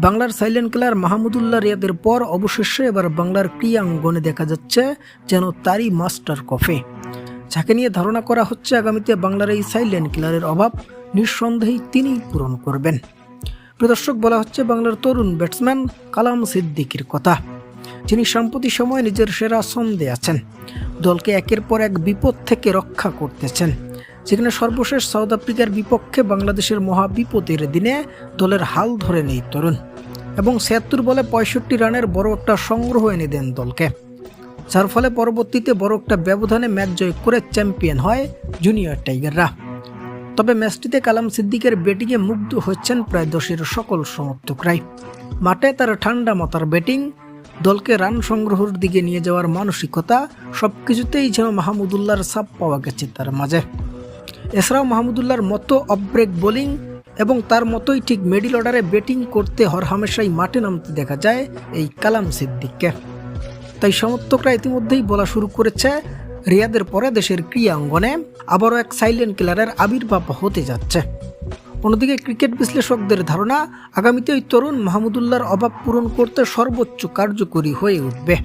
বাংলার silent killer Mahmudullah রিয়াদের পর অবশেষে এবার বাংলার ক্রীড়াঙ্গনে দেখা যাচ্ছে যেন তারই মাস্টার কফি, যাকে নিয়ে ধারণা করা হচ্ছে আগামীতে বাংলার এই সাইলেন্ট কিলারের অভাব নিঃসন্দেহেই তিনিই পূরণ করবেন। প্রদর্শক বলা হচ্ছে বাংলার তরুণ ব্যাটসম্যান কালাম সিদ্দিকীর কথা, যিনি সাম্প্রতিক সময়ে নিজের সেরা ছন্দে আছেন, দলকে একের পর এক বিপদ থেকে রক্ষা করতেছেন। যেখানে সর্বশেষ সাউথ আফ্রিকার বিপক্ষে বাংলাদেশের মহা বিপদের দিনে দলের হাল ধরে নেই তরুণ এবং ৭৬ বলে ৬৫ রানের বড় একটা সংগ্রহ এনে দেন দলকে, যার ফলে পরবর্তীতে বড় একটা ব্যবধানে ম্যাচ জয় করে চ্যাম্পিয়ন হয় জুনিয়র টাইগাররা। তবে ম্যাচটিতে কালাম সিদ্দিকের ব্যাটিংয়ে মুগ্ধ হচ্ছেন প্রায় ১০-এর সকল সমর্থকরাই। মাঠে তার ঠান্ডা মাথার ব্যাটিং, দলকে রান সংগ্রহের দিকে নিয়ে যাওয়ার মানসিকতা সবকিছুতেই যেন মাহমুদুল্লাহর ছাপ পাওয়া গেছে তার মাঝে। এছাড়াও মাহমুদুল্লাহর মতো অফ ব্রেক বোলিং এবং তার মতোই ঠিক মিডল অর্ডারে ব্যাটিং করতে হরহামেশাই মাঠে নামতে দেখা যায় এই কালাম সিদ্দিককে। তাই সমর্থকরা ইতিমধ্যেই বলা শুরু করেছে রিয়াদের পরে দেশের ক্রীড়াঙ্গনে আবারও এক সাইলেন্ট কিলারের আবির্ভাব হতে যাচ্ছে। অন্যদিকে ক্রিকেট বিশ্লেষকদের ধারণা আগামীতে ওই তরুণ মাহমুদুল্লাহর অভাব পূরণ করতে সর্বোচ্চ কার্যকরী হয়ে উঠবে।